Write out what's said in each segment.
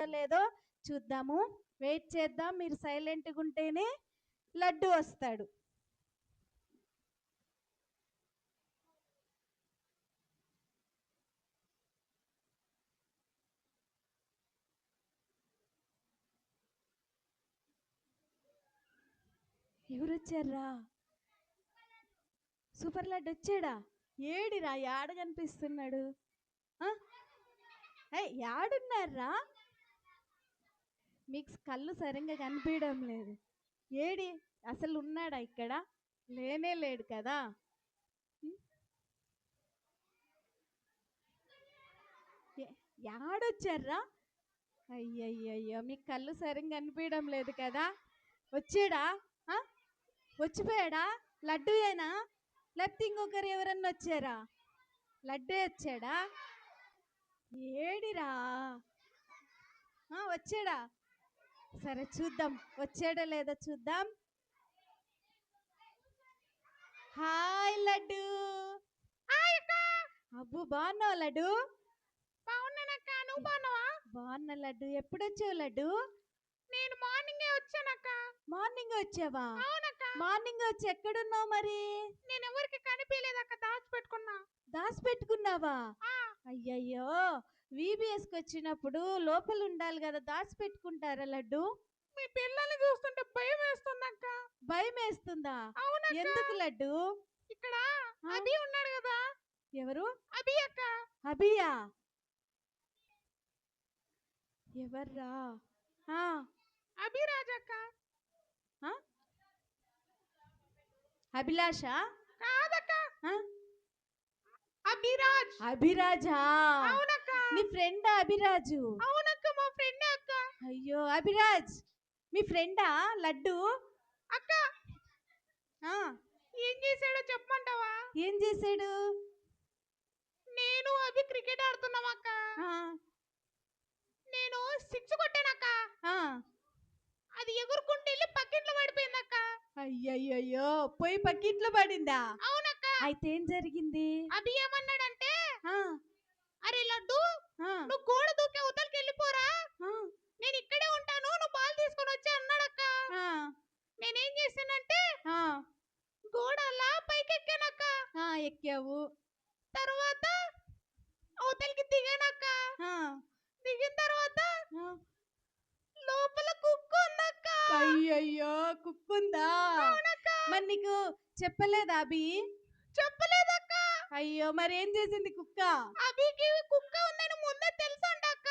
లేదో చూద్దాము. వెయిట్ చేద్దాం. మీరు సైలెంట్గా ఉంటేనే లడ్డు వస్తాడు. ఎవరు వచ్చారా? సూపర్ లడ్డు వచ్చాడా? ఏడిరా? యాడ కనిపిస్తున్నాడు? యాడున్నారా? మీకు కళ్ళు సరిగ్గా కనిపించడం లేదు. ఏడి అసలు ఉన్నాడా ఇక్కడ? లేనే లేడు కదా. యాడొచ్చారా? అయ్యయ్యయ్యో, మీకు కళ్ళు సరిగ్గా కనిపించడం లేదు కదా. వచ్చాడా? వచ్చిపోయాడా? లడ్డూయేనా లేకపోతే ఇంకొకరు ఎవరన్నా వచ్చారా? లడ్డే వచ్చాడా? ఏడిరా? వచ్చాడా? సరే చూద్దాం, వచ్చాడో లేదో చూద్దాం. హాయ్ లడ్డు. అబ్బు బాగున్నావు లడ్డు? బాగున్నానక్క, నువ్వు బాగున్నావా? బాగున్నా లడ్డు. ఎప్పుడు వచ్చావు లడ్డు? నేను మార్నింగే వచ్చానక్క. మార్నింగ్ వచ్చావా? అవునక్క. మార్నింగ్ వచ్చి ఎక్కడున్నావు మరి? నేను ఎవరికి కనిపించలేదక్క, దాచిపెట్టుకున్నావా? అయ్యయ్యో, విబిఎస్కి వచ్చినప్పుడు లోపల ఉండాలి కదా, దాచిపెట్టుకుంటారా లడ్డు? మీ పిల్లల్ని చూస్తుంటే భయం వేస్తుందక్క. భయం వేస్తుందా? అవునక్క. ఎందుకు లడ్డు? ఇక్కడ అభి ఉన్నాడు కదా. ఎవరు? అభి అక్క. అభియా? ఎవర్రా? అభిరాజ్ అక్క. అభిలాష? కాదక్క, అభిరాజ్. అభిరాజా? అవునక్క. నీ ఫ్రెండా అభిరాజు? అవునక్క, మా ఫ్రెండ్ అక్క. అయ్యో, అభిరాజ్ మీ ఫ్రెండా లడ్డు? అక్క, ఏం చేశాడో చెప్పమంటావా? ఏం చేశాడు? నేను అభి క్రికెట్ ఆడుతున్నాం అక్క. నేను 6 కొట్టానక్క. అది ఎగురుకుంటూ వెళ్ళి పక్కింట్లో పడిపోయిందక్క. అయ్యయ్యో, పోయి పక్కింట్లో పడిందా? అవునక్క. అయితే ఏం జరిగింది? అభి ఏమన్నాడంటే, అరే లడ్డు, నువ్వు గోడ దూకే ఉతలకి వెళ్ళిపోరా, నేను ఇక్కడే ఉంటాను, నువ్వు బాల్ తీసుకొని వచ్చి అన్నాడక్క. నేనేం చేశానంటే గోడ అలా పైకి ఎక్కానక్క. ఎక్కావు. తర్వాత అవతలికి దిగానక్క. దిగిన తర్వాత లోపల కుక్క ఉందక్క. అయ్యయ్యో, కుక్కుందా? మరి నీకు చెప్పలేదా అభి? చెప్పలేదక్క. అయ్యో, మరి ఏం చేసింది కుక్క? అభికి కుక్క ఉందని ముందే తెలుసండక్క.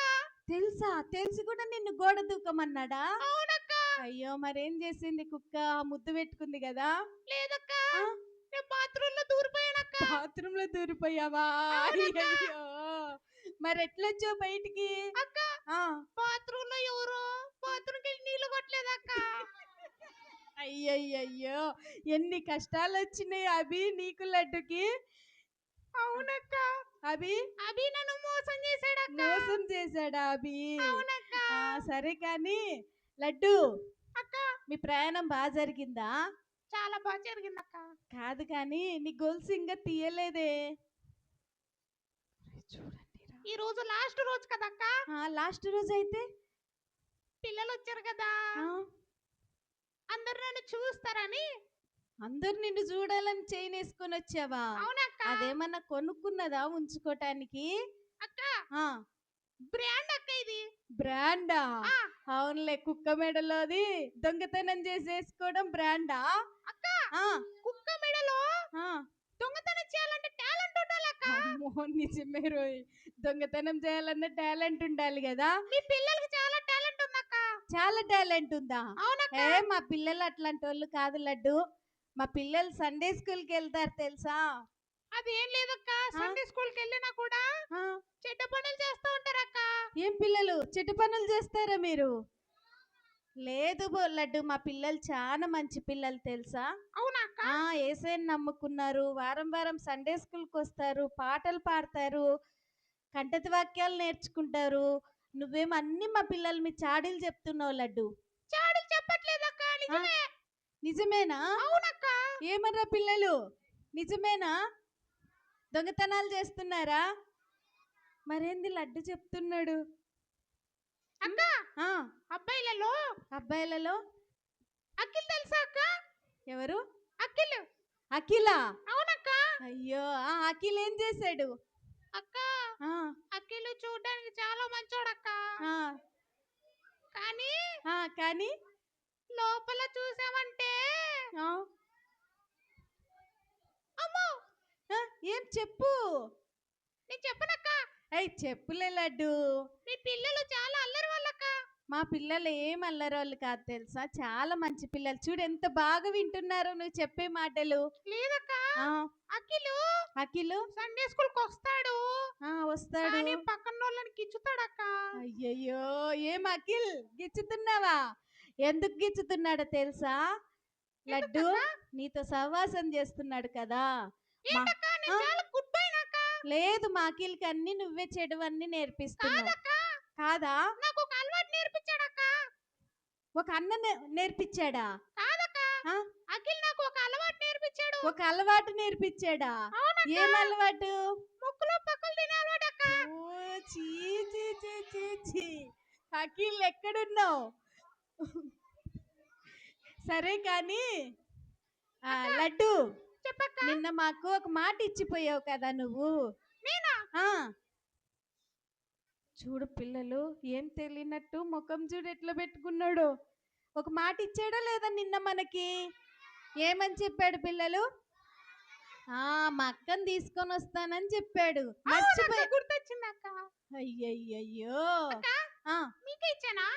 తెలుసా? తెలిసి కూడా నిన్ను గోడ దూకమన్నాడా? అవునక్క. అయ్యో, మరేం చేసింది కుక్క? ముద్దు పెట్టుకుంది కదా? లేదక్క, నేను బాత్రూంలో దూరిపోయానక్క. బాత్రూంలో దూరిపోయావా? అయ్యో, మరి ఎట్లొచ్చావు బయటికి? అక్క, బాత్రూంలో ఎవరో బాత్రూంకి వెళ్ళి నీళ్లు కొట్టలేదక్క. అయ్యయ్యో, ఎన్ని కష్టాలు వచ్చినాయి అభి నీకు లడ్డుకి. అవునక్క. అభి నన్ను మోసం చేశాడక్క. మోసం చేశాడా అభి? అవునక్క. సరే కానీ లడ్డు అక్క, మీ ప్రయాణం బాగా జరిగిందా? చాలా బాగా జరిగిందక్క. కాదు కానీ నీ గొలుసు ఇంకా తీయలేదే. చూడండి, ఈ రోజు లాస్ట్ రోజు కదక్క. లాస్ట్ రోజు అయితే పిల్లలు వచ్చారు కదా, అందరు నన్ను చూస్తారని. అందరు నిన్ను చూడాలని చైన్ వేసుకొని వచ్చావా? అవునక్క. అదేమన్నా కొనుక్కున్నదా ఉంచుకోటానికి? అక్క, బ్రాండ్ అక్క ఇది. బ్రాండా? అవునులే, కుక్క మెడలోది దొంగతనం చేసేసుకోవడం బ్రాండా? అక్క, కుక్క మెడలో దొంగతనం చేయాలంటే టాలెంట్ ఉండాలక్క. అమ్మో, నిజమే రోయ్, దొంగతనం చేయాలన్న టాలెంట్ ఉండాలి కదా. మీ పిల్లలకి చాలా టాలెంట్ ఉందక్క. చాలా టాలెంట్ ఉందా? అవునక్క. మా పిల్లలు అట్లాంటి వాళ్ళు కాదు లడ్డు. మా పిల్లలు సండే స్కూల్కి వెళ్తారు తెలుసా? అదేం లేదక్క, సండే స్కూల్కి వెళ్ళినా కూడా చెడ్డ పనులు చేస్తూ ఉంటారక్క. ఏం పిల్లలు చెడ్డ పనులు చేస్తారా మీరు? లేదు లడ్డు, మా పిల్లలు చాలా మంచి పిల్లలు తెలుసా? అవునక్క. యేసయ్యని నమ్ముకున్నారు, వారం వారం సండే స్కూల్కి వస్తారు, పాటలు పాడతారు, కంటత వాక్యాలు నేర్చుకుంటారు. నువ్వేమో అన్ని మా పిల్లలు మీ చాడీలు చెప్తున్నావు లడ్డు. చాడీలు చెప్పట్లేదక్క, నిజమే. నిజమేనా? అవునక్క. ఏమన్నా పిల్లలు నిజమేనా? దొంగతనాలు చేస్తున్నారా? మరేంది లడ్డు చెప్తున్నాడు? అక్క, అబ్బాయిలలో అబ్బాయిలలో అఖిల్ తెలుసా అక్క? ఎవరు? అఖిల్. అఖిల. అవునక్క. అయ్యో అఖిల్ ఏం చేశాడు? అక్క ఆ, అఖిల్ చూడడానికి చాలా మంచోడక్క. ఆ, కానీ కానీ లోపల చూసామంటే ఆ, అమ్మో ఏం చెప్పు? నేను చెప్పనక్క. అయ్యి చెప్పులే లడ్డు. మీ పిల్లలు చాలా అల్లరి వాళ్ళక్క. మా పిల్లలు ఏం అల్లరోళ్ళు కాదు తెలుసా, చాలా మంచి పిల్లలు. చూడు ఎంత బాగా వింటున్నారు నువ్వు చెప్పే మాటలు. లేదక్క. ఆ, అఖిలు అఖిలు సండే స్కూల్ కి వస్తాడు వస్తాడు. కానీ పక్కన వాళ్ళని గిచ్చుతాడక్క. అయ్యయ్యో ఏం అఖిల్ గిచ్చుతున్నావా? ఎందుకు గిచ్చుతున్నాడో తెలుసా? లడ్డు నీతో సహవాసం చేస్తున్నాడు కదా. ఏంటక్క నేను చాలా గుడ్ బై నాక. లేదు మా అఖిల్కి అన్ని నువ్వే చెడువన్నీ నేర్పిస్తున్నావు. కాదా? నాకు ఒక అలవాటు నేర్పించాడక్క. ఒక అన్న నేర్పించాడా? కాదక్క. అఖిల్ నాకు ఒక అలవాటు నేర్పించాడు. ఒక అలవాటు నేర్పించాడా? ఏం అలవాటు? ముక్కులో పక్కలు తినే అలవాటు అక్క. ఓ చీ చీ చీ చీ చీ. అఖిల్ ఎక్కడున్నావు? సరే కానీ లడ్డు చెప్పక్క. నిన్న మాకు ఒక మాట ఇచ్చిపోయావు కదా నువ్వు. నేనా? చూడు పిల్లలు ఏం తెలియనట్టు ముఖం చూడు ఎట్లా పెట్టుకున్నాడు. ఒక మాట ఇచ్చాడా లేదా నిన్న మనకి? ఏమని చెప్పాడు పిల్లలు? మా అక్కని తీసుకొని వస్తానని చెప్పాడు. మర్చిపోయి గుర్తొచ్చిందక్క. అయ్యయ్యో మీకే ఇచ్చానా?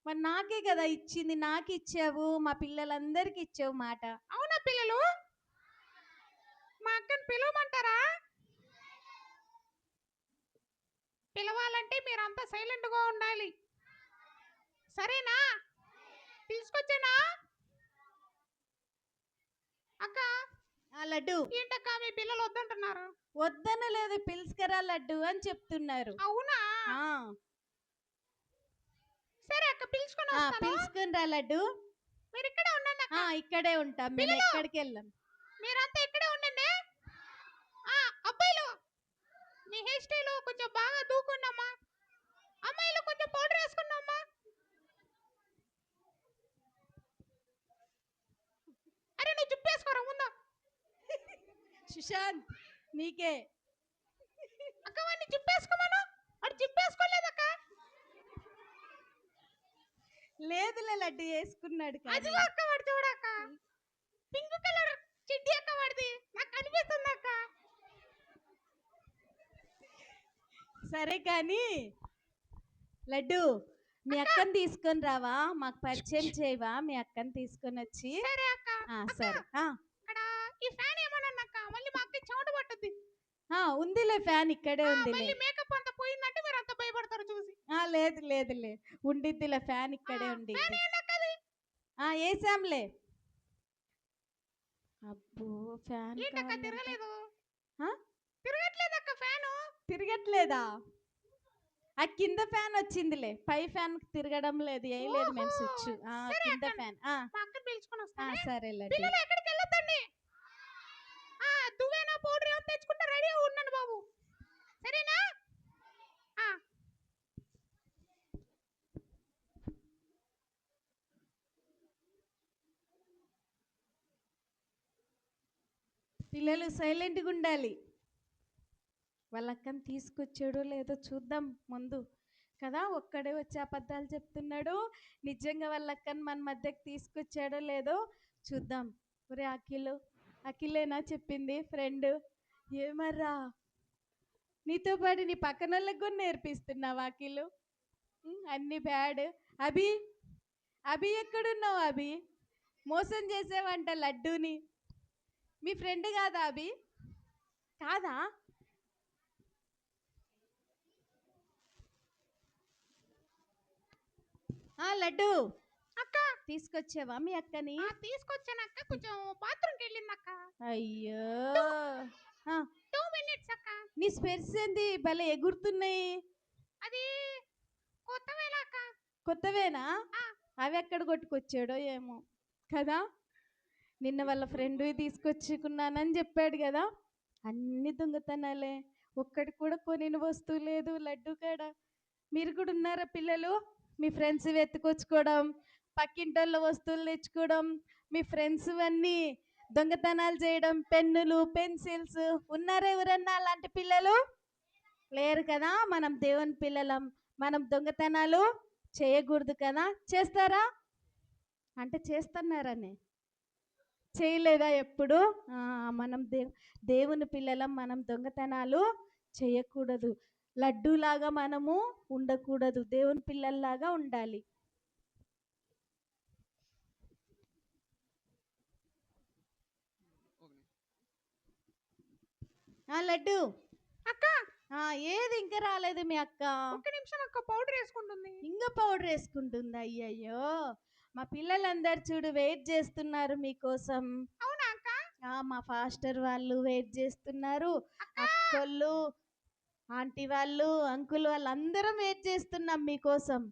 మరి నాకే కదా ఇచ్చింది. నాకు ఇచ్చావు, మా పిల్లలందరికి ఇచ్చావు మాట. అవునా పిల్లలు? మా అక్కని పిలవమంటారా? పిలవాలంటే మీరంతా సైలెంట్ గా ఉండాలి, సరేనా? తీసుకొచ్చానా అక్క? లడ్డు ఏంటక్క మీ పిల్లలు వద్దంటున్నారు? వద్దనలేదు, పిలుసుకరా లడ్డు అని చెప్తున్నారు. అవునా? సరే అక్క పిలుచుకొని వస్తాను. పిలుచుకొని రా లడ్డు. మీరు ఇక్కడే ఉండండి అక్క. ఇక్కడే ఉంటాం మేము, ఎక్కడికి వెళ్ళాం. మీరంతా ఇక్కడే ఉండండి. అబ్బాయిలు మీ హెయిర్ స్టైల్ కొంచెం బాగా దూకున్నామా. అమ్మాయిలు కొంచెం పౌడర్ వేసుకున్నామా. అరే నువ్వు జుట్టు వేసుకోరా ముందు. సుశాంత్ నీకే. అక్క వాడిని జుట్టు వేసుకోమను. వాడు జుట్టు వేసుకోలేదక్క. లేదులే లడ్డు వేసుకున్నాడు. అది అక్క వాడు చూడక్క పింక్ కలర్ చెడ్డీ అక్క వాడిది. నాకు కనిపిస్తుంది అక్క. సరే కానీ లడ్డు మీ అక్కని తీసుకొని రావా, మాకు పరిచయం చేయవా మీ అక్కని తీసుకొని వచ్చి? సరే అక్క. సరే. అక్కడ ఈ ఫ్యాన్ ఏమన్నానక్క, మళ్ళీ మా అక్క చెమట పట్టుద్ది. ఉందిలే ఫ్యాన్ ఇక్కడే ఉందిలే. మళ్ళీ మేకప్ అంతా పోయిందంటే మీరు అంత భయపడతారు చూసి. లేదు లేదులే ఉండిద్దిలే, ఫ్యాన్ ఇక్కడే ఉండి. వేసాంలే. అబ్బో ఫ్యాన్ తిరగలేదు. తిరగట్లేదక్క ఫ్యాను. తిరగట్లేదా? ఆ కింద ఫ్యాన్ వచ్చిందిలే, పై ఫ్యాన్ తిరగడం లేదు. ఏ లేదు మేము స్విచ్. కింద ఫ్యాన్. మా అక్కని పిలుచుకొని వస్తాను. సరే లడ్డు. పిల్లలు ఎక్కడికి వెళ్ళొద్దండి. దువ్వెన పౌడర్ ఏమైనా తెచ్చుకుంటే రెడీగా ఉండండి బాబు, సరేనా? పిల్లలు సైలెంట్గా ఉండాలి. వాళ్ళ అక్కని తీసుకొచ్చాడో లేదో చూద్దాం ముందు కదా. ఒక్కడే వచ్చి అబద్ధాలు చెప్తున్నాడు. నిజంగా వాళ్ళ అక్కని మన మధ్యకి తీసుకొచ్చాడో లేదో చూద్దాం. ఒరే అఖిలేనా చెప్పింది ఫ్రెండ్? ఏమర్రా నీతో పాటు నీ పక్కన వాళ్ళకి కూడా నేర్పిస్తున్నావు అఖిలు అన్ని బ్యాడ్. అభి ఎక్కడున్నావు? అభి మోసం చేసేవంట లడ్డూని. మీ ఫ్రెండ్ కాదా అభి? కాదా? లడ్డు అక్క తీసుకొచ్చావా మీ అక్కని? తీసుకొచ్చానక్క, కొంచెం బాత్రూమ్కి వెళ్ళిందక్క. అయ్యో 2 minutes అక్క. నీ స్పెర్స్ ఏంది భలే ఎగురుతున్నాయి? అది కొత్తవేలా అక్క. కొత్తవేనా? అవి ఎక్కడ కొట్టుకొచ్చాడో ఏమో కదా. నిన్న వాళ్ళ ఫ్రెండ్ తీసుకొచ్చుకున్నానని చెప్పాడు కదా. అన్ని దొంగతనాలే, ఒక్కటి కూడా కొనిన వస్తువు లేదు లడ్డు కాడ. మీరు కూడా ఉన్నారా పిల్లలు? మీ ఫ్రెండ్స్ వెతుకొచ్చుకోవడం, పక్కింటోళ్ళ వస్తువులు తెచ్చుకోవడం, మీ ఫ్రెండ్స్ అన్నీ దొంగతనాలు చేయడం, పెన్నులు, పెన్సిల్స్. ఉన్నారా ఎవరన్నా అలాంటి పిల్లలు? లేరు కదా. మనం దేవుని పిల్లలం, మనం దొంగతనాలు చేయకూడదు కదా. చేస్తారా? అంటే చేస్తున్నారని చేయలేదా ఎప్పుడు? మనం దేవుని పిల్లలం, మనం దొంగతనాలు చేయకూడదు. లడ్డూలాగా మనము ఉండకూడదు, దేవుని పిల్లల్లాగా ఉండాలి. లడ్డు అక్క ఏది ఇంకా రాలేదు మీ అక్క? ఒక్క నిమిషం అక్క, పౌడర్ వేసుకుంటుంది. ఇంకా పౌడర్ వేసుకుంటుంది. అయ్యయ్యో, మా పిల్లలందరు చూడు వెయిట్ చేస్తున్నారు మీకోసం. అవునా అక్క? మా ఫాస్టర్ వాళ్ళు వెయిట్ చేస్తున్నారు. అక్కోళ్ళు, ఆంటీ వాళ్ళు, అంకుల్ వాళ్ళు అందరం వెయిట్ చేస్తున్నాం మీకోసం.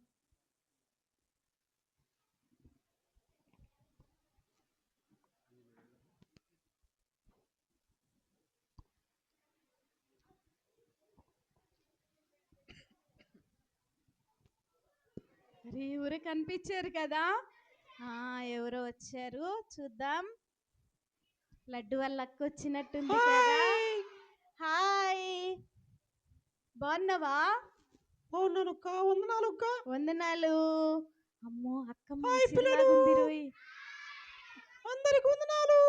అరే ఎవరు కనిపించారు కదా. ఎవరో వచ్చారు, చూద్దాం. లడ్డు వాళ్ళ అక్క వచ్చినట్టుంది కదా. హాయ్, బాగున్నావా? బాగున్నాను అక్క, వందనాలు అక్క. వందనాలు. అమ్మో అక్క హాయ్ పిల్లలు, మంచిలాగుంది రోయ్. అందరికి వందనాలు.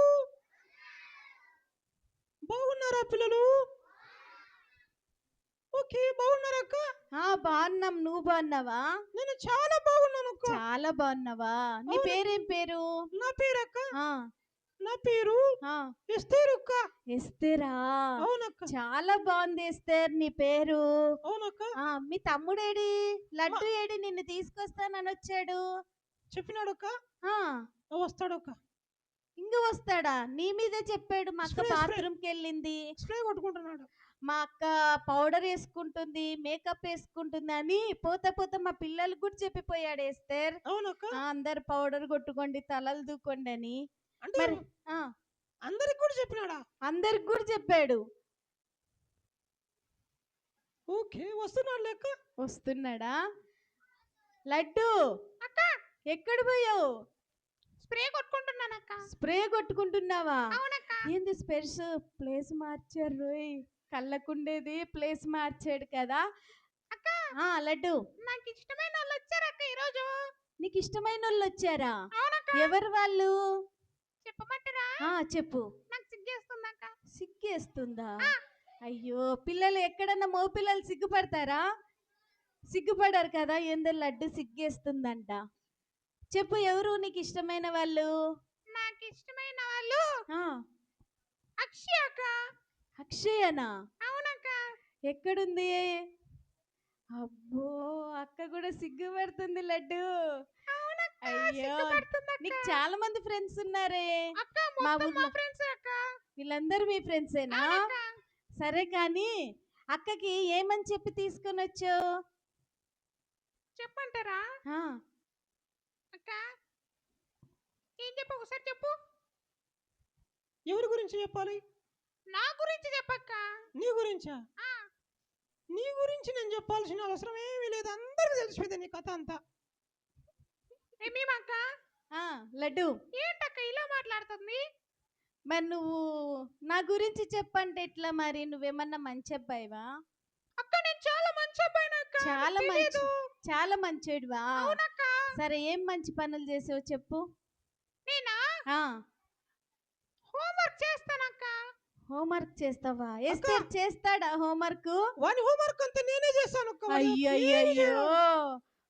బాగున్నారా పిల్లలు? ఓకే, బాగున్నారా అక్క? బాగున్నాం, నువ్వు బాగున్నావా? నేను చాలా బాగున్నాను అక్క. చాలా బాగున్నావా? నీ అవును. పేరేం పేరు? నా పేరు అక్క, ఆ, నా పేరు ఆ, ఎస్తేరు అక్క. ఎస్తేరా? అవునక్క. చాలా బాగుంది ఎస్తేర్ నీ పేరు. అవునక్క. మీ తమ్ముడేడి? లడ్డు ఏడి? నిన్ను తీసుకొస్తానని వచ్చాడు. చెప్పినాడు అక్క, ఆ, వస్తాడు అక్క. ఇంక వస్తాడా? నీ మీదే చెప్పాడు. మా అక్క స్ప్రే, స్ప్రే. బాత్రూమ్కి వెళ్ళింది, స్ప్రే కొట్టుకుంటున్నాడు. మా అక్క పౌడర్ వేసుకుంటుంది, మేకప్ వేసుకుంటుంది అని పోతా పోతా మా పిల్లలకు కూడా చెప్పిపోయాడు ఎస్తేర్. అవునక్క. అందరు పౌడర్ కొట్టుకోండి, తలలు దూకోండి అని. అంటే మరి అందరికి కూడా చెప్పినాడా? అందరికి కూడా చెప్పాడు. ఓకే, వస్తున్నాడు లెక్క. వస్తున్నాడా? లడ్డు అక్క ఎక్కడ పోయావు? స్ప్రే కొట్టుకుంటున్నాను అక్క. స్ప్రే కొట్టుకుంటున్నావా? అవునక్క. ఏంది స్పెర్స్ ప్లేస్ మార్చారు రోయ్. కళ్ళకుండేది ప్లేస్ మార్చాడు కదా. అక్క లడ్డు, నాకు ఇష్టమైన వాళ్ళు వచ్చారు అక్క ఈరోజు. నీకు ఇష్టమైన వాళ్ళు వచ్చారా? అవునక్క. ఎవరు వాళ్ళు? చెప్పమంటారా? చెప్పు. నాకు సిగ్గేస్తుంది అక్క. సిగ్గేస్తుందా? అయ్యో, పిల్లలు ఎక్కడన్నా మగ పిల్లలు సిగ్గుపడతారా? సిగ్గుపడారు కదా. ఏందో లడ్డు సిగ్గేస్తుందంట. చెప్పు, ఎవరు నీకు ఇష్టమైన వాళ్ళు? నాకు ఇష్టమైన వాళ్ళు ఆ, అక్షయ్ అక్క. అక్షయనా? అవునక్క. ఎక్కడుంది? అబ్బో, అక్క కూడా సిగ్గుపడుతుంది లడ్డు. అవునక్క, అయ్యో, సిగ్గుపడుతుంది నీకు అక్క. చాలా మంది ఫ్రెండ్స్ ఉన్నారే. అక్క మా మొత్తం మా ఊర్లో ఫ్రెండ్స్ అక్క. వీళ్ళందరూ మీ ఫ్రెండ్సేనా? అవునక్క. సరే కానీ అక్కకి ఏమని చెప్పి తీసుకొని వచ్చావు? చెప్పంటారా? అక్క ఏం చెప్పు, ఒకసారి చెప్పు. ఎవరి గురించి చెప్పాలి? నా గురించి చెప్పక్క. నీ గురించా? నీ గురించి నేను చెప్పాల్సిన అవసరం ఏమీ లేదు, అందరికి తెలిసిపోయింది నీ కథ అంతా. ఏమేమక్క? లడ్డు, ఏంటక్క ఇలా మాట్లాడుతుంది? మరి నువ్వు నా గురించి చెప్పంటే ఎట్లా? మరి నువ్వేమన్నా మంచి అబ్బాయివా? అక్క నేను చాలా మంచి అబ్బాయిని అక్క. చాలా నీకు మంచి, తెలీదు. చాలా మంచివాడివా? అవునక్క. సరే, ఏం మంచి పనులు చేసావు చెప్పు. నేనా ఆ, హోంవర్క్ చేస్తానక్క. హోంవర్క్ చేస్తావా? ఎస్తేర్ చేస్తాడా హోంవర్క్? వాని హోంవర్క్ అంతా నేనే చేస్తాను అక్క. వాడు ఏమీ అయ్యయ్యో, చేయడు.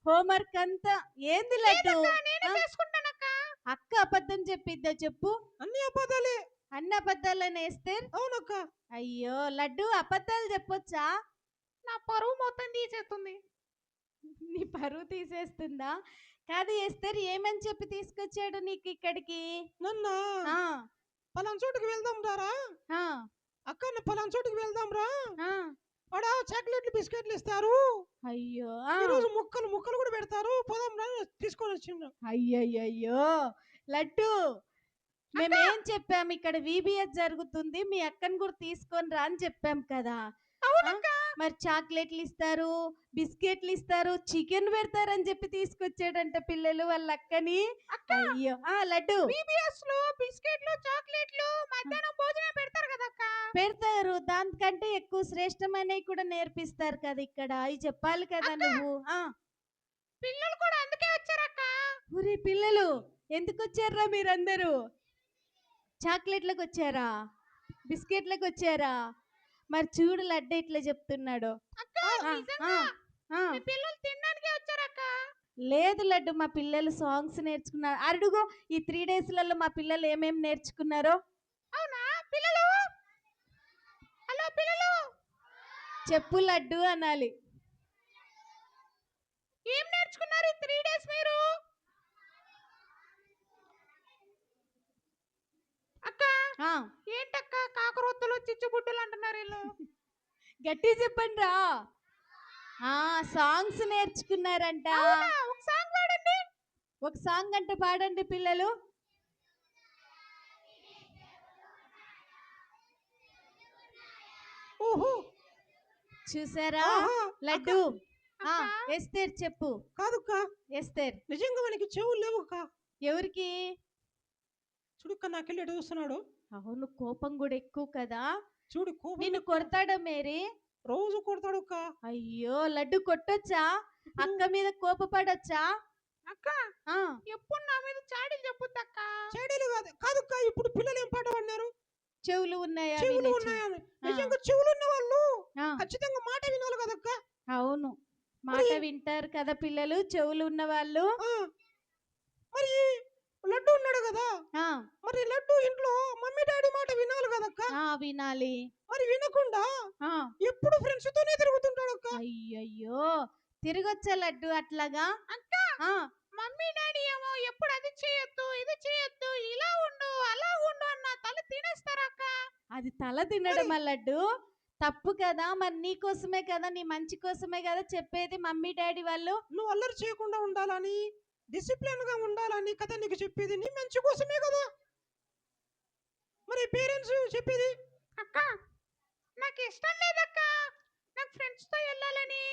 హోంవర్క్ అంతా ఏంది లడ్డు? లేదక్క, నేనే చేసుకుంటానక్క. అక్క అబద్ధం చెప్పిద్దా చెప్పు? అన్ని అబద్ధాలే. అన్ని అబద్ధాలని ఎస్తేర్? అవునక్క. అయ్యో లడ్డు, అబద్ధాలు చెప్పొచ్చా? నా పరువు మొత్తం తీసేస్తుంది. నీ పరువు తీసేస్తుందా? కాదు ఎస్తేర్, ఏమని చెప్పి తీసుకొచ్చాడు నీకు ఇక్కడికి? నన్న ఆ, పలానా చోటుకి వెళ్దాం రారా ఆ, అక్క, పలానా చోటుకి వెళ్దాం రా. ఆ. ఆడ చాక్లెట్లు బిస్కెట్లు ఇస్తారు, అయ్యో, ఈ రోజు ముక్కలు ముక్కలు కూడా పెడతారు, పోదాం రా తీసుకొని వచ్చిండ్రు. అయ్యయ్యో లడ్డు, మేమేం చెప్పాం? ఇక్కడ విబిఎస్ జరుగుతుంది, మీ అక్కని కూడా తీసుకొని రా అని చెప్పాం కదా. అవునక్క. మరి చాక్లెట్లు ఇస్తారు, బిస్కెట్లు ఇస్తారు, చికెన్ పెడతారని చెప్పి తీసుకొచ్చాడంట పిల్లలు వాళ్ళ అక్కని. అయ్యో లడ్డు బీబీఎస్ లో బిస్కెట్లు చాక్లెట్లు మధ్యాహ్నం భోజనం పెడతారు కదక్క. పెడతారు, దానికంటే ఎక్కువ శ్రేష్టమైనవి కూడా నేర్పిస్తారు కదా ఇక్కడ. అవి చెప్పాలి కదా నువ్వు. పిల్లలు కూడా అందుకే వచ్చారక్క. ఒరే పిల్లలు, ఎందుకు వచ్చారా మీరందరూ? చాక్లెట్లకు వచ్చారా, బిస్కెట్లకు వచ్చారా? మరి చూడు లడ్డు ఇట్లా చెప్తున్నాడు. అక్క నిజంగా మీ పిల్లలు తినడానికే వచ్చారక్క. లేదు లడ్డు, మా పిల్లలు సాంగ్స్ నేర్చుకున్నారు. అడుగు ఈ 3 డేస్లలో మా పిల్లలు ఏమేమి నేర్చుకున్నారో. అవునా పిల్లలు? హలో పిల్లలు, చెప్పు లడ్డు అనాలి. ఏం నేర్చుకున్నారు ఈ 3 డేస్ మీరు? అక్క ఏంటక్క కాకరొత్తులు చిచ్చుబుడ్డలు అంటున్నారు వీళ్ళు? గట్టి చెప్పండి రా. సాంగ్స్ నేర్చుకున్నారంట. ఒక సాంగ్ పాడండి. ఒక సాంగ్ అంటే పాడండి పిల్లలు. ఓహో చూసారా ఆహా, లడ్డు? ఎస్తేర్ చెప్పు. కాదుక్క, ఎస్తేర్ నిజంగా మనకి చెవులు లేవు అక్క. ఎవరికి? చూడుక్క నాకెళ్ళి ఎటు చూస్తున్నాడు. అవును, కోపం కూడా ఎక్కువ కదా. చూడు కోపం నిన్ను ఎక్కువ. కొడతాడా మేరీ? రోజు కొడతాడు అక్క. అయ్యో లడ్డు, కొట్టొచ్చా? అక్క మీద కోపపడొచ్చా? అక్క ఎప్పుడు నా మీద చాడీలు చెప్పొద్దక్క. చాడీలు కాదు కాదుక్క, ఇప్పుడు పిల్లలు ఏం పాట పాడినారు? చెవులు ఉన్నాయా? చెవులు ఉన్నాయని. నిజంగా చెవులు ఉన్న వాళ్ళు ఖచ్చితంగా మాట వినాలి కదక్క. అవును, మాట వింటారు కదా పిల్లలు, చెవులు ఉన్న వాళ్ళు. మరి లడ్డు ఉన్నాడు కదా, మరి లడ్డు ఇంట్లో మమ్మీ డాడీ మాట వినాలి కదక్క. వినాలి. మరి వినకుండా ఎప్పుడు ఫ్రెండ్స్ తోనే తిరుగుతుంటాడు అక్క. అయ్యయ్యో, తిరగొచ్చా లడ్డు అట్లాగా? అక్క మమ్మీ డాడీ ఏమో ఎప్పుడు అది చేయొద్దు ఇది చేయొద్దు ఇలా ఉండు అలా ఉండు అన్న తల తినేస్తారక్క. అది తల తినడం లడ్డు తప్పు కదా. మరి నీ కోసమే కదా, నీ మంచి కోసమే కదా చెప్పేది మమ్మీ డాడీ వాళ్ళు. నువ్వు అల్లరి చేయకుండా ఉండాలని, డిసిప్లిన్ గా ఉండాలని కదా నీకు చెప్పేది. నీ మంచి కోసమే కదా మరి పేరెంట్స్ చెప్పేది. అక్క నాకు ఇష్టం లేదక్క, నాకు ఫ్రెండ్స్ తో వెళ్ళాలని,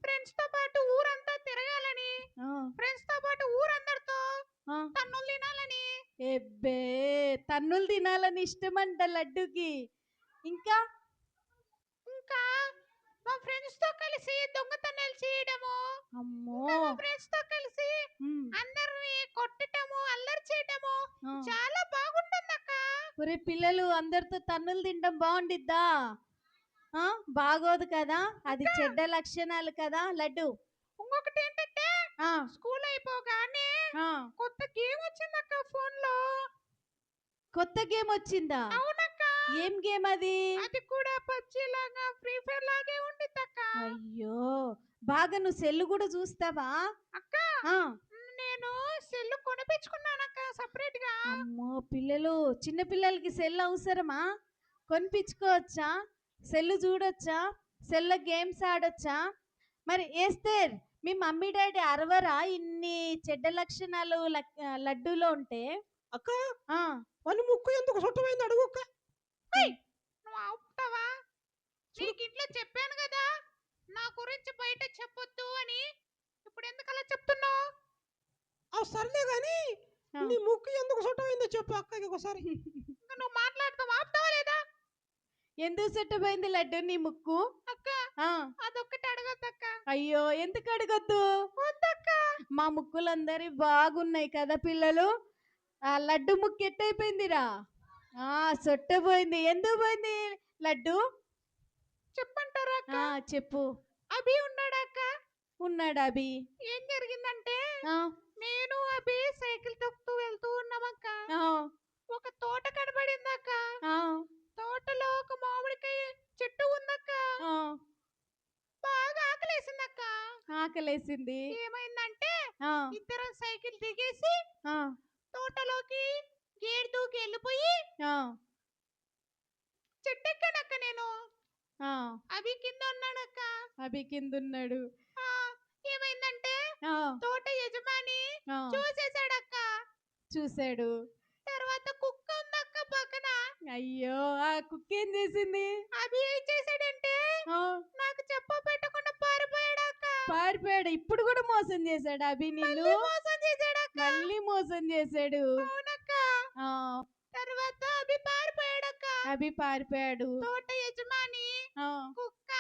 ఫ్రెండ్స్ తో పాటు ఊరంతా తిరగాలని, ఫ్రెండ్స్ తో పాటు ఊరందరితో తన్నులు తినాలని. ఎబ్బే, తన్నులు తినాలని ఇష్టమంట లడ్డుకి. ఇంకా ఇంకా మా ఫ్రెండ్స్ తో కలిసి దొంగతనాలు చేయడము, అమ్మో, మా ఫ్రెండ్స్ తో కలిసి అందరిని కొట్టడము అల్లరి చేయడము చాలా బాగుంటుందక్క. ఒరే పిల్లలు, అందరితో తన్నులు తినడం బాగుండిద్దా? బాగోదు కదా, అది చెడ్డ లక్షణాలు కదా లడ్డు. ఇంకొకటి ఏంటంటే స్కూల్ అయిపోగానే కొత్త గేమ్ వచ్చిందక్క ఫోన్ లో. కొత్త గేమ్ వచ్చిందా? అవునక్క. ఏం గేమ్ అది? అది కూడా పబ్జి లాగా ఫ్రీ ఫైర్ లాగే ఉండిద్దక్క. అయ్యో, బాగా నువ్వు సెల్ కూడా చూస్తావా? అక్క నేను సెల్ కొనిపించుకున్నానక్క సెపరేట్ గా. అమ్మో పిల్లలు, చిన్న పిల్లలకి సెల్ అవసరమా? కొనిపించుకోవచ్చా? సెల్ చూడొచ్చా? సెల్ గేమ్స్ ఆడొచ్చా? మరి ఏస్తేర్, మీ మమ్మీ డాడీ అరవరా ఇన్ని చెడ్డ లక్షణాలు లడ్డూలో ఉంటే? అక్క వాళ్ళు ముక్కు ఎందుకు సొట్టమైంది అడుగు అక్క. నువ్వు ఆపుతావా? నీకు ఇంట్లో చెప్పాను కదా నా గురించి బయట చెప్పొద్దు అని, ఇప్పుడు ఎందుకు అలా చెప్తున్నావు? సర్లే గాని నీ ముక్కు ఎందుకు సొట్టమైందో చెప్పు అక్కకి ఒకసారి. నువ్వు మాట్లాడతావు, ఆపుతావా లేదా? ఎందుకు సొట్టపోయింది లడ్డు నీ ముక్కు? అక్క అదొక్కటి అడగద్దక్క. అయ్యో, ఎందుకు అడగద్దు? వద్దక్క. మా ముక్కులందరి బాగున్నాయి కదా పిల్లలు. లడ్డు ముక్కు ఎట్టయిపోయిందిరా? సొట్టపోయింది. ఎందుకు పోయింది లడ్డు? చెప్పంటారా అక్క? చెప్పు. అభి ఉన్నాడక్క. ఉన్నాడు అభి. ఏం జరిగిందంటే నేను అభి సైకిల్ తొక్కుతూ వెళ్తూ ఉన్నామక్క. ఒక తోట కనబడిందక్క. తోటలో ఒక మామిడికాయ చెట్టు ఉందక్క. బాగా ఆకలేసిందక్క. ఆకలేసింది. ఏమైందంటే ఇద్దరం సైకిల్ దిగేసి తోటలోకి గేట్ దూకి వెళ్ళిపోయి చెట్టు ఎక్కానక్క. నేను అభి కింద ఉన్నాడక్క. అభి కింద ఉన్నాడు. ఏమైందంటే తోట యజమాని చూసేసాడక్క. చూసాడు. తర్వాత కుక్క ఉందక్క పక్కన. అయ్యో, ఆ కుక్క ఏం చేసింది? అభి ఏం చేశాడంటే చెప్ప పెట్టకుండా పారిపోయాడు అక్క. పారిపోయాడు. ఇప్పుడు కూడా మోసం చేశాడు అభి నిన్ను. మళ్ళీ మోసం చేశాడు అక్క. మళ్ళీ మోసం చేశాడు. అవునక్క. ఆ, తర్వాత అభి పారిపోయాడు అక్క. అభి పారిపోయాడు. తోట యజమాని, ఆ, కుక్క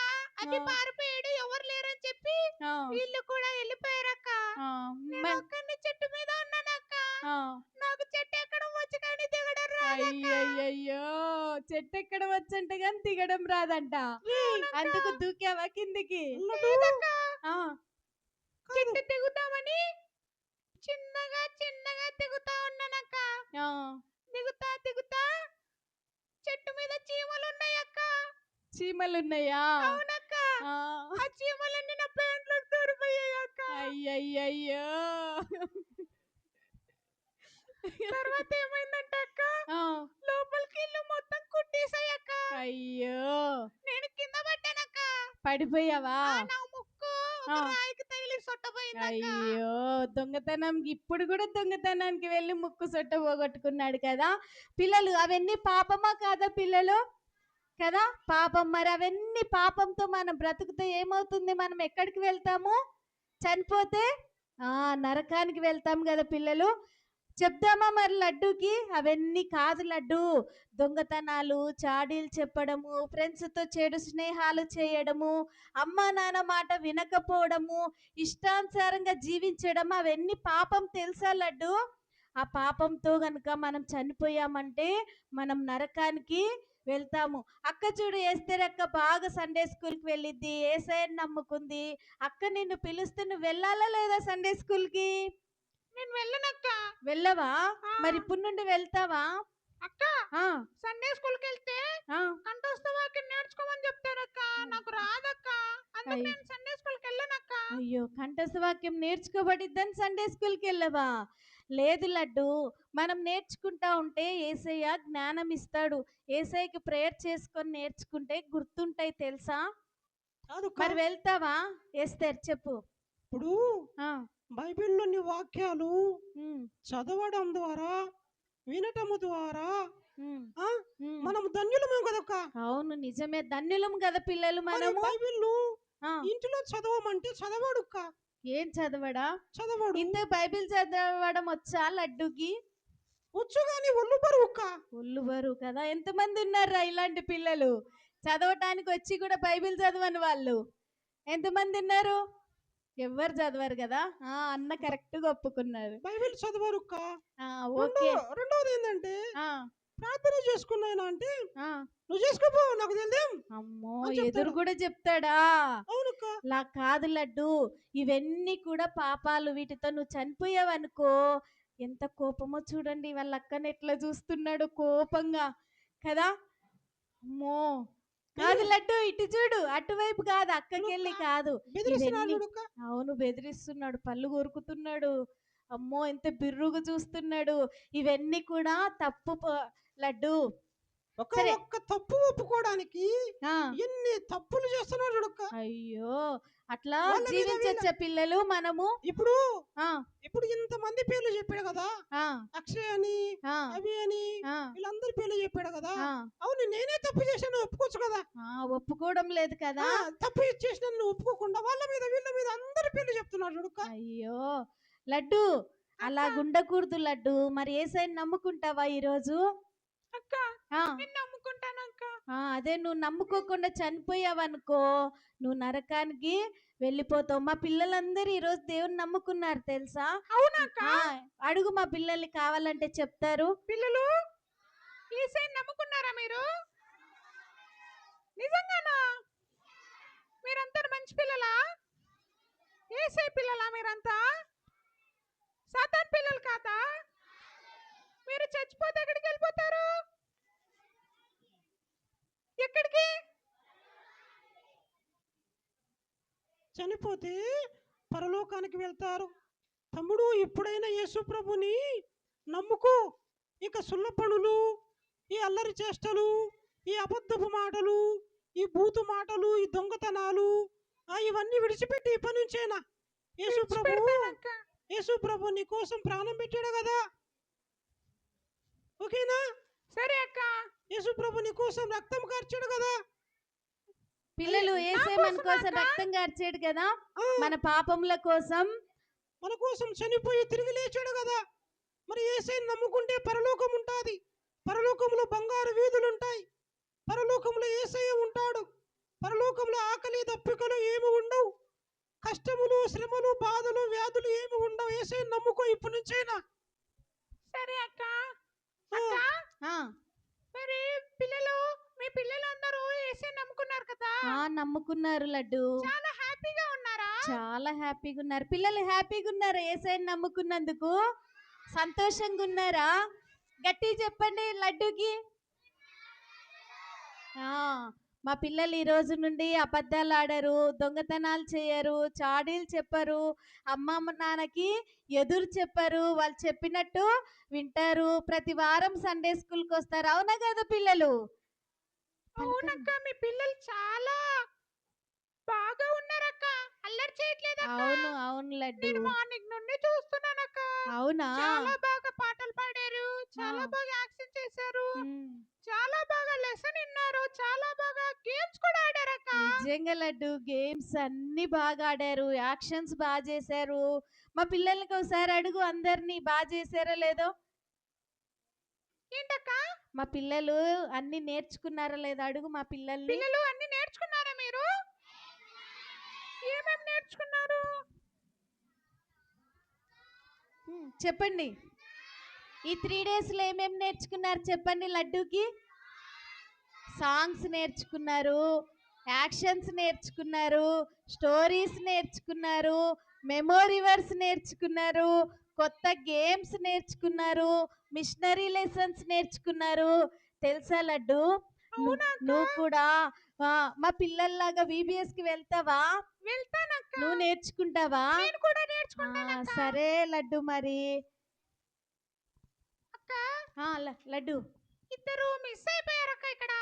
అభి ఆ. పారిపోయాడు, ఎవరు లేరని చెప్పి ఆ, వీళ్ళు కూడా వెళ్ళిపోయారక్క. ఆ, నేను మ- ఒక్కడిని చెట్టు మీద ఉన్నానక్క. ఆ. నాకు చెట్టు ఎక్కడం వచ్చి కానీ దిగడం రాదక్క. అయ్యయ్యో, చెట్టు ఎక్కడ వచ్చంటే గాని దిగడం రాదంట. అవునక్క. అందుకు దూకావా కిందికి? లేదక్క. ఆ, చెట్టు దిగుతామని చిన్నగా చిన్నగా దిగుతా ఉన్నానక్క. ఆ. దిగుతా దిగుతా చెట్టు మీద చీమలు ఉన్నాయక్క. చీమలున్నాయా? అవునక్క. ఆ. ఆ చీమలన్నీ నా ప్యాంట్లోకి దూరిపోయాయి అక్క. అయ్యయ్యయ్యో. తర్వాత ఏమైందంటే అక్క, ఆ. లోపలికి ఇల్లు మొత్తం కుట్టేసాయి అక్క. అయ్యో, నేను కింద పడ్డానక్క. పడిపోయావా? నా ముక్కు ఒక ఆ. రాయికి తగిలి సొట్టపోయిందక్క. అయ్యో, దొంగతనం ఇప్పుడు కూడా దొంగతనానికి వెళ్ళి ముక్కు సొట్ట పోగొట్టుకున్నాడు కదా. పిల్లలు, అవన్నీ పాపమా కాదా పిల్లలు? కదా, పాపం. మరి అవన్నీ పాపంతో మనం బ్రతుకుతే ఏమవుతుంది? మనం ఎక్కడికి వెళ్తాము చనిపోతే? నరకానికి వెళ్తాం కదా పిల్లలు. చెప్దామా మరి లడ్డూకి? అవన్నీ కాదు లడ్డు. దొంగతనాలు, చాడీలు చెప్పడము, ఫ్రెండ్స్తో చెడు స్నేహాలు చేయడము, అమ్మా నాన్న మాట వినకపోవడము, ఇష్టానుసారంగా జీవించడం, అవన్నీ పాపం తెలుసా లడ్డు? ఆ పాపంతో గనుక మనం చనిపోయామంటే మనం నరకానికి వెళ్తాము. అక్క చూడు, ఎస్తేర్ అక్క బాగా సండే స్కూల్కి వెళ్ళిద్ది, ఏసైని నమ్ముకుంది. అక్క నిన్ను పిలుస్తే నువ్వు వెళ్ళాలా లేదా సండే స్కూల్కి? నేను వెళ్ళనక్క. వెళ్ళవా? ఆ. మరి ఇప్పుడు నుండి వెళ్తావా? అక్క, ఆ, సండే స్కూల్కి వెళ్తే ఆ. కంఠస్థ వాక్యం నేర్చుకోమని చెప్తారక్క. నాకు రాదక్క. అందుకు అయ్. నేను సండే స్కూల్కి వెళ్ళనక్క. అయ్యో, కంఠస్థ వాక్యం నేర్చుకోబడిద్దని సండే స్కూల్కి వెళ్ళవా? లేదు లడ్డు, మనం నేర్చుకుంటా ఉంటే ఏసయ్య జ్ఞానం ఇస్తాడు. ఏసయ్యకి ప్రేయర్ చేసుకొని నేర్చుకుంటే గుర్తుంటాయి తెలుసా? కాదు మరి వెళ్తావా? ఎస్తేర్ చెప్పు. ఇప్పుడు ఆ, బైబిల్లోని వాక్యాలు ఉమ్, చదవడం ద్వారా, వినటము ద్వారా ఉమ్, ఆ ఉమ్. మనం ధన్యులము కదక్క. అవును, నిజమే, ధన్యులం కదా పిల్లలు మరి మనము. బైబిల్ను ఆ, ఇంటిలో చదవమంటే చదవడుక్క. ఏం చదవడా? చదవడు. ఇంత బైబిల్ చదవడం వచ్చా లడ్డుకి? వచ్చు గాని ఒళ్ళు బరువుక్క. ఒళ్ళు బరువు కదా. ఎంతమంది ఉన్నారా ఇలాంటి పిల్లలు? చదవటానికి వచ్చి కూడా బైబిల్ చదవని వాళ్ళు ఎంతమంది ఉన్నారు? ఎవ్వరు చదవరు కదా. అన్న కరెక్ట్గా ఒప్పుకున్నారు. బైబిల్ చదవరుక్క. ఆ, ఓకే. రెండోది ఏంటంటే ఆ, ప్రార్థన చేసుకున్నాయినా అంటే ఆ. నువ్వు చేసుకోపో నాకు తెలిదేం అమ్మో, అని చెప్తాడు. ఎదురు కూడా చెప్తాడా? అవునక్క. లా కాదు లడ్డు, ఇవన్నీ కూడా పాపాలు. వీటితో నువ్వు చనిపోయావనుకో ఎంత కోపమో చూడండి. వాళ్ళ అక్కని ఎట్లా చూస్తున్నాడు కోపంగా కదా. అమ్మో, కాదు లడ్డు, ఇటు చూడు, అటువైపు కాదు, అక్కకెళ్ళి కాదు. బెదిరిస్తున్నాడు ఇవన్నీ చూడక్క. అవును, బెదిరిస్తున్నాడు, పళ్ళు కొరుకుతున్నాడు. అమ్మో, ఎంత బిర్రుగా చూస్తున్నాడు. ఇవన్నీ కూడా తప్పు లడ్డు. ఒక సరే. ఒక్క తప్పు ఒప్పుకోవడానికి ఆ, ఎన్ని తప్పులు చేస్తున్నాడు చూడక్క. అయ్యో, అట్లా వాళ్ళ మీద జీవించచ్చా పిల్లలు మనము? ఇప్పుడు ఆ, ఇప్పుడు ఇంతమంది పేర్లు చెప్పాడు కదా. ఆ, అక్షయ్ అని, ఆ, అభి అని, ఆ, వీళ్ళందరి పేర్లు చెప్పాడు కదా. ఆ. అవును, నేనే తప్పు చేశాను ఒప్పుకోవచ్చు కదా. ఒప్పుకోవడం లేదు కదా. తప్పు చేసిన నువ్వు ఒప్పుకోకుండా వాళ్ళ మీద వీళ్ళ మీద అందరి పేర్లు చెప్తున్నాడు చూడక్క. అయ్యో లడ్డు, అలా గుండకూడదు లడ్డు. మరి ఏసైని నమ్ముకుంటావా ఈరోజు? అక్క, ఆ, నేను నమ్ముకుంటానక్క. అదే, నువ్వు నమ్ముకోకుండా చనిపోయావనుకో నువ్వు నరకానికి వెళ్ళిపోతావు. మా పిల్లలందరూ ఈరోజు దేవుని నమ్ముకున్నారు తెలుసా? అవునక్క. అడుగు, మా పిల్లల్ని కావాలంటే చెప్తారు. పిల్లలు, యేసయ్యని నమ్ముకున్నారా మీరు? నిజంగానా? మీరంతా మంచి పిల్లలా? యేసయ్య పిల్లలా మీరంతా? సాతాన్ పిల్లలు కాదా? మీరు చచ్చిపోతే ఎక్కడికి వెళ్ళిపోతారు? ఎక్కడికి? చనిపోతే పరలోకానికి వెళ్తారు. తమ్ముడు, ఎప్పుడైనా యేసు ప్రభుని నమ్ముకో. ఇక సుల్ల పనులు, ఈ అల్లరి చేష్టలు, ఈ అబద్ధపు మాటలు, ఈ బూతు మాటలు, ఈ దొంగతనాలు ఇవన్నీ విడిచిపెట్టి ఈ పని నుంచేనా. విడిచిపెడతానక్క. యేసు ప్రభు నీ కోసం ప్రాణం పెట్టాడు కదా. ఓకేనా? సరే అక్క. యేసు ప్రభు నీ కోసం రక్తం కార్చాడు కదా. పిల్లలు అయ్య, ఏసే మన కోసం రక్తం కార్చాడు కదా, ఆ, మన పాపముల కోసం. మన కోసం చనిపోయి తిరిగి లేచాడు కదా. మరి యేసయ్యని నమ్ముకుంటే పరలోకం ఉంటుంది. పరలోకంలో బంగారు వీధులు ఉంటాయి. పరలోకంలో యేసయ్య ఉంటాడు. పరలోకంలో ఆకలి దప్పికలు ఏమి ఉండవు. కష్టములు, శ్రమలు, బాధలు, వ్యాధులు ఏమి ఉండవు. యేసయ్యని నమ్ముకో ఇప్పటి నుంచైనా. సరే అక్క. ఆ, అక్క, ఆ, మరి పిల్లలు, మీ పిల్లలు అందరూ యేసే నమ్ముకున్నారు కదా, నమ్ముకున్నారు లడ్డు. చాలా హ్యాపీగా ఉన్నారా? చాలా హ్యాపీగా ఉన్నారు పిల్లలు. హ్యాపీగా ఉన్నారా ఏసైని నమ్ముకున్నందుకు? సంతోషంగా ఉన్నారా? గట్టి చెప్పండి లడ్డూకి. ఆ, మా పిల్లలు ఈ రోజు నుండి అబద్ధాలు ఆడరు, దొంగతనాలు చేయరు, చాడీలు చెప్పరు, అమ్మ నాన్నకి ఎదురు చెప్పరు, వాళ్ళు చెప్పినట్టు వింటారు, ప్రతి వారం సండే స్కూల్కి వస్తారు. అవునా కదా పిల్లలు? అవునక్క, మీ పిల్లలు చాలా బాగా ఉన్నారక్క. అల్లరి చేయట్లేదక్క. అవును అవును లడ్డు. నేను మార్నింగ్ నుండి చూస్తున్నానక్క. అవునా? చాలా బాగా పాటలు పాడారు, చాలా ఆ. బాగా యాక్షన్ చేశారు, ఉమ్. చాలా బాగా లెసన్ విన్నారు, చాలా బాగా గేమ్స్ కూడా ఆడారక్క. నిజంగా లడ్డు, గేమ్స్ అన్ని బాగా ఆడారు, యాక్షన్స్ బాగా చేశారు. మా పిల్లలకి ఒకసారి అడుగు, అందరినీ బాగా చేశారో లేదో. ఏంటక్క? మా పిల్లలు అన్ని నేర్చుకున్నారో లేదో అడుగు మా పిల్లల్ని. పిల్లలు అన్ని నేర్చుకున్నారా మీరు? ఏమేం నేర్చుకున్నారు? చెప్పండి. ఈ 3 డేస్లో ఏమేమి నేర్చుకున్నారు చెప్పండి లడ్డూకి. సాంగ్స్ నేర్చుకున్నారు, యాక్షన్స్ నేర్చుకున్నారు, స్టోరీస్ నేర్చుకున్నారు, మెమోరీ వర్స్ నేర్చుకున్నారు, కొత్త గేమ్స్ నేర్చుకున్నారు, మిషనరీ లెసన్స్ నేర్చుకున్నారు. తెలుసా లడ్డు? అవునా అక్క? నువ్వు కూడా మా పిల్లల్లాగా విబిఎస్కి వెళ్తావా? వెళ్తానక్క. నువ్వు నేర్చుకుంటావా? నేను కూడా నేర్చుకుంటానక్క. సరే లడ్డు మరి. అక్క, లడ్డు, ఇద్దరు మిస్ అయిపోయారక్క ఇక్కడ.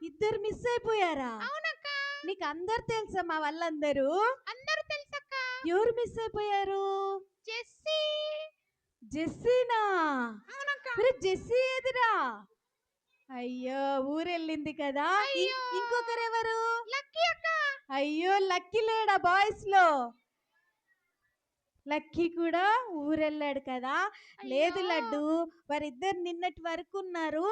ఇద్దరు మిస్ అయిపోయారా? అవునక్క. నీకు అందరు తెలుసా? మా వాళ్ళందరూ అందరూ తెలుసక్క. ఎవరు మిస్ అయిపోయారు? జెస్సీ. జెస్సీనా? అవునక్క. మరి జెస్సీ ఎదురా? అయ్యో, ఊరెళ్ళింది కదా. అయ్యో, ఇంకొకరెవరు? లక్కీ అక్క. అయ్యో, లక్కీ లేడా బాయ్స్ లో? లక్కీ కూడా ఊరెళ్ళాడు కదా. లేదు అయ్యో. లడ్డు, వారిద్దరు నిన్నటి వరకు ఉన్నారు,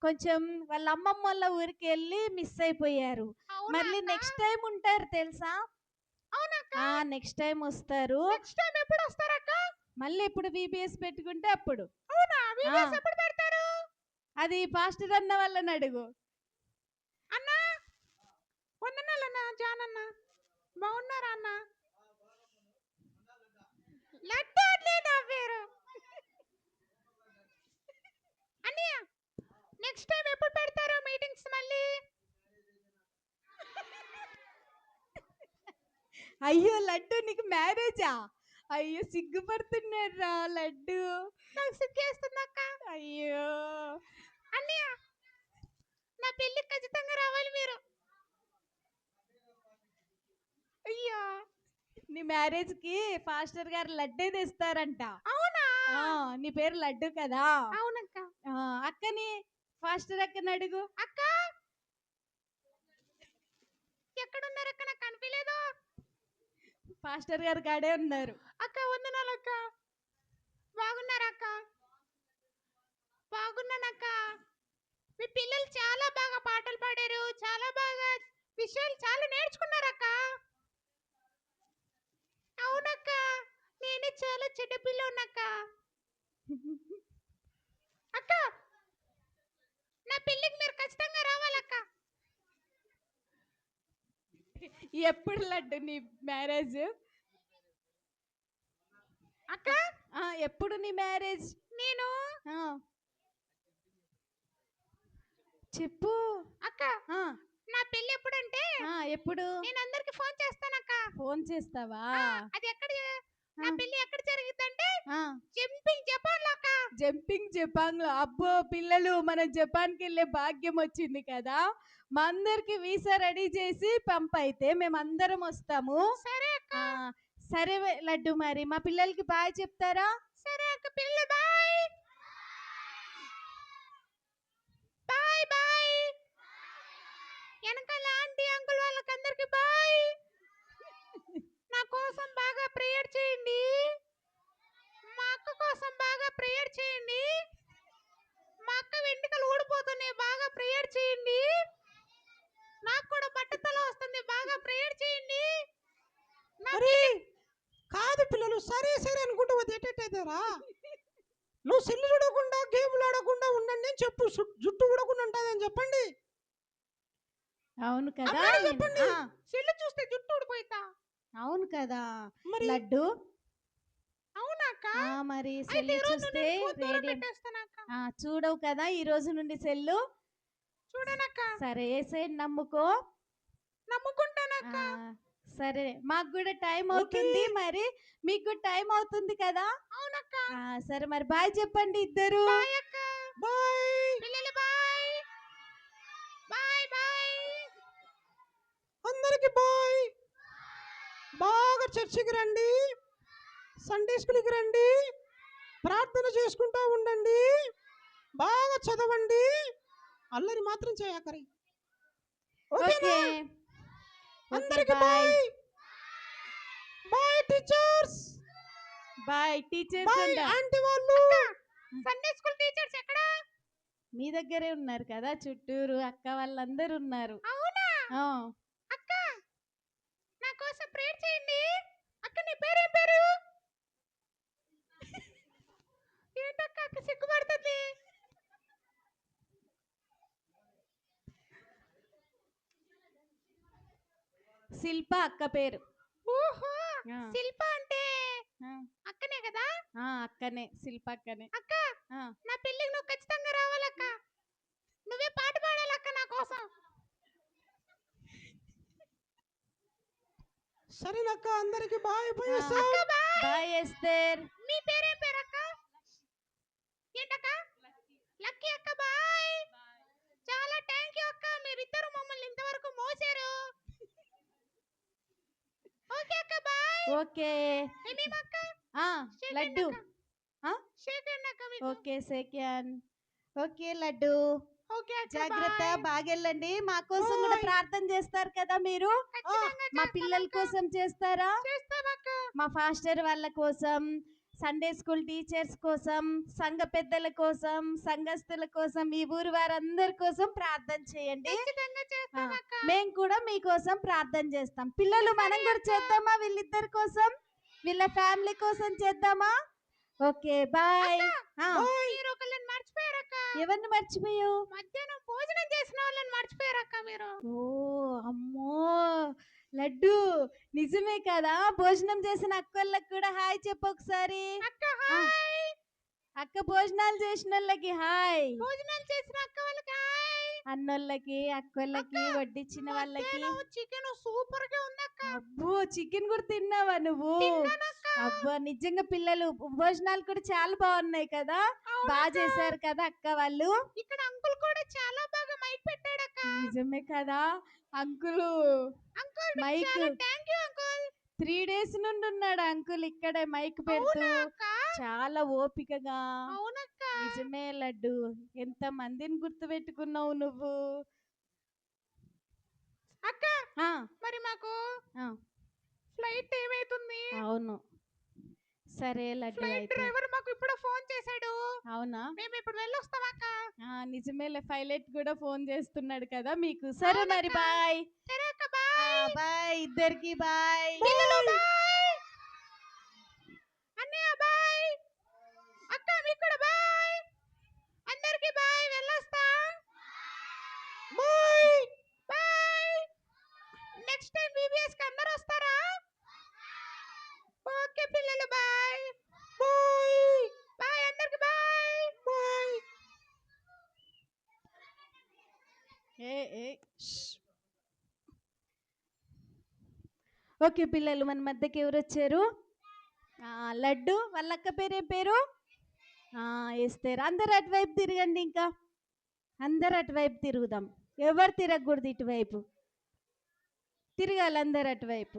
కొంచెం వాళ్ళ అమ్మమ్మ వాళ్ళ ఊరికి వెళ్ళి మిస్ అయిపోయారు. అవునా మళ్ళీ అక్క? నెక్స్ట్ టైం ఉంటారు తెలుసా? అవునక్క. నెక్స్ట్ టైం వస్తారు. నెక్స్ట్ టైం ఎప్పుడు వస్తారక్క? మళ్ళీ ఇప్పుడు విబిఎస్ పెట్టుకుంటే అప్పుడు. అవునా? వీడియోస్ ఎప్పుడు పెడతారు? అది పాస్టర్ అన్న వాళ్ళని అడుగు. అన్న, వందనాలన్న. జాన్ అన్న, బాగున్నారా అన్న? లడ్డు అట్లే నవ్వారు. అన్నయ్య, నెక్స్ట్ టైం ఎప్పుడు పెడతారు మీటింగ్స్ మళ్ళీ? అయ్యో లడ్డు, నీకు మ్యారేజా? అయ్యో, సిగ్గుపడుతున్నాడు రా లడ్డు. నాకు సిగ్గేస్తుందక్క. అయ్యో. అన్నయ్య, నా పెళ్ళికి ఖచ్చితంగా రావాలి మీరు. అయ్యో, నీ మ్యారేజ్కి పాస్టర్ గారు లడ్డే తెస్తారంట. అవునా? నీ పేరు లడ్డు కదా. అవునక్క. అక్కని, పాస్టర్ అక్కని అడుగు. అక్క, ఎక్కడున్నారక్క? నాకు కనిపించలేదు. పాస్టర్ గారు కాడే ఉన్నారు. అక్క, వందనాలక్క. బాగున్నారా అక్క? బాగున్నానక్క. మీ పిల్లలు చాలా బాగా పాటలు పాడారు, చాలా బాగా విషయాలు చాలా నేర్చుకున్నారక్క. అవునక్క, నేనే చాలా చెడ్డ పిల్ల ఉన్నక్క. అక్క, నా పెళ్ళికి మీరు ఖచ్చితంగా రావాలక్క. ఎప్పుడు లడ్డు నీ మ్యారేజ్? అక్క, ఎప్పుడు నీ మ్యారేజ్? నేను చెప్పు అక్క, నా పెళ్ళి ఎప్పుడంటే ఎప్పుడు? నేను అందరికి ఫోన్ చేస్తానక్క. ఫోన్ చేస్తావా? అది ఎక్కడ, నా పెళ్ళి ఎక్కడ జరిగిద్దంటే ఆ, జంపింగ్ జపాన్ లో అక్క. జంపింగ్ జపాన్ లో? అబ్బో పిల్లలు, మనం జపాన్కి వెళ్ళే భాగ్యం వచ్చింది కదా. మా అందరికి వీసా రెడీ చేసి పంపైతే మేమందరం వస్తాము. సరే అక్క. సరే లడ్డు, మరి మా పిల్లలకి బాయ్ చెప్తారా? సరే అక్క, పిల్లలు బాయ్. Bye bye. వెనకాల ఆంటీ అంకుల్ వాళ్ళకి అందరికి అందరికి బాయ్. నా కోసం బాగా ప్రేయర్ చేయండి. మా అక్క కోసం బాగా ప్రేయర్ చేయండి. మా అక్క వెంట్రుకలు ఊడిపోతున్నాయి, బాగా ప్రేయర్ చేయండి. నాకు కూడా బట్టతల వస్తుంది, బాగా ప్రేయర్ చేయండి. అరే కాదు పిల్లలు, సరే సరే అనుకుంటూ ఎట్టేటైతేరా. నువ్వు సెల్లు చూడకుండా గేమ్లు ఆడకుండా ఉండండి అని చెప్పు. జుట్టు ఊడకుండా ఉంటుందని చెప్పండి. అవును కదా అమ్మగారు చెప్పండి. సెల్లు చూస్తే జుట్టు ఊడిపోయితా. అవును కదా మరి లడ్డు. అవునా అక్క? మరి అయితే సెల్లు ఈ రోజు చూస్తే నేను ఫోన్ దూరం రేడియం పెట్టేస్తాను అక్క. చూడవు కదా ఈ రోజు నుండి సెల్లు. చూడనక్క. సరే ఏసేయండి, నమ్ముకో. నమ్ముకుంటానక్క. సరే, మాకు కూడా టైం ఓకే. అవుతుంది, మరి మీకు టైం అవుతుంది కదా. అవునక్క. సరే మరి బాయ్ చెప్పండి ఇద్దరు. బాయ్ అక్క. బాయ్. పిల్లలు బాయ్. Bye bye. అందరికి బాయ్. బాగా చర్చికి రండి, సండే స్కూల్కి రండి, ప్రార్థన చేసుకుంటూ ఉండండి, బాగా చదవండి, అల్లరి మాత్రం చేయకరి. ఓకేనా? ఓకే అందరికి bye. Bye. Bye teachers. Bye teachers. Bye aunty వాళ్ళు. సండే స్కూల్ టీచర్స్ ఎక్కడా? మీ దగ్గరే ఉన్నారు కదా, చుట్టూరు అక్క వాళ్ళందరూ ఉన్నారు. అవునా? ఆ. అక్క నా కోసం ప్రేయర్ చేయండి. అక్క నీ పేరేం పేరు? ఏంటక్క అక్క సిగ్గుపడుతుంది? శిల్ప అక్క పేరు. ఓహో, ఆ. శిల్ప అంటే ఆ. అక్కనే కదా? అక్కనే, శిల్ప అక్కనే. అక్క నా పెళ్ళికి నువ్వు ఖచ్చితంగా రావాలక్క. నువ్వే పాట పాడాలక్క నా కోసం. సరేనక్క, అందరికి బాయ్ బాయ్. అక్క బాయ్. బాయ్ ఎస్తేర్. మీ పేరేం పేరు అక్క? ఏంటక్క? లక్కీ అక్క బాయ్. చాలా థ్యాంక్ యూ అక్క, మీరిద్దరు మమ్మల్ని ఇంతవరకు మోసారు. ఓకే అక్క బాయ్. ఓకే ఏమేం అక్క? లడ్డు. షేక్ హ్యాండ్ అక్క మీకు. Okay second. Okay laddu, okay అక్క జాగ్రత్త, బాయ్. బాగెళ్ళండి. మా కోసం కూడా ప్రార్థన చేస్తారు కదా మీరు. ఖచ్చితంగా మా పిల్లల కోసం చేస్తారా? చేస్తామక్క. మా ఫాస్టర్ వాళ్ళ కోసం, సండే స్కూల్ టీచర్స్ కోసం, సంఘ పెద్దల కోసం, సంఘస్థుల కోసం, ఈ ఊరు వారందరి కోసం ప్రార్థన చేయండి. ఖచ్చితంగా చేస్తామక్క. మేము కూడా మీకోసం ప్రార్థన చేస్తాం. పిల్లలు మనం కూడా చేద్దామా? వీళ్ళిద్దరి కోసం, వీళ్ళ ఫ్యామిలీ కోసం చేద్దామా? Okay bye. మీరు ఒకళ్ళని మర్చిపోయారక్క. ఎవరిని మర్చిపోయావు? మధ్యాహ్నం భోజనం చేసిన వాళ్ళని మర్చిపోయారక్క మీరు. ఓ అమ్మో లడ్డు, నిజమే కదా. భోజనం చేసిన అక్కోళ్ళకి కూడా హాయ్ చెప్పు ఒకసారి. అక్క హాయ్. అక్క భోజనాలు చేసిన వాళ్ళకి హాయ్. భోజనాలు చేసిన అక్క వాళ్ళకి హాయ్. అన్నోళ్ళకి అక్కోళ్ళకి వడ్డించిన వాళ్ళకి. చికెన్ సూపర్ గా ఉందక్క. అబ్బో చికెన్ కూడా తిన్నావా నువ్వు? అబ్బా నిజంగా పిల్లలు భోజనాలు కూడా చాలా బాగున్నాయి కదా. బాగా చేశారు కదా అక్క వాళ్ళు. ఇక్కడ అంకుల్ కూడా చాలా బాగా మైక్ పెట్టాడక్క. నిజమే కదా uncle. Mike thank you uncle. 3 days నుండి ఉన్నాడు అంకుల్ ఇక్కడే మైక్ పెడుతూ, చాలా ఓపికగా. అవునక్క. నిజమే లడ్డు, ఎంత మందిని గుర్తుపెట్టుకున్నావు నువ్వు. అక్క మరి మాకు ఫ్లైట్ ఏమైతుంది? అవును సరే లడ్డు. ఫ్లైట్ డ్రైవర్ మాకు ఇప్పుడు ఫోన్ చేశాడు. అవునా? మేము ఇప్పుడు వెళ్ళొస్తాం అక్క. నిజమేలే, పైలట్ కూడా ఫోన్ చేస్తున్నాడు కదా మీకు. సరే మరి బాయ్. సరే అక్క బాయ్. బాయ్ ఇద్దరికి బాయ్. పిల్లలు బాయ్. అన్నయ్య బాయ్. అక్క మీకు కూడా బాయ్. అందరికి బాయ్, వెళ్ళొస్తా. Bye bye. Next time BBS కి అందరూ వస్తారా? ఓకే పిల్లలు బాయ్. బాయ్ బాయ్ అందరికి బాయ్. బాయ్. ఓకే పిల్లలు, మన మధ్యకి ఎవరు వచ్చారు? లడ్డు, వాళ్ళక్క పేరేం పేరు? ఎస్తేర్. అందరు అటువైపు తిరగండి, ఇంకా అందరు అటువైపు తిరుగుదాం. ఎవరు తిరగకూడదు, ఇటువైపు తిరగాలి అందరు అటువైపు.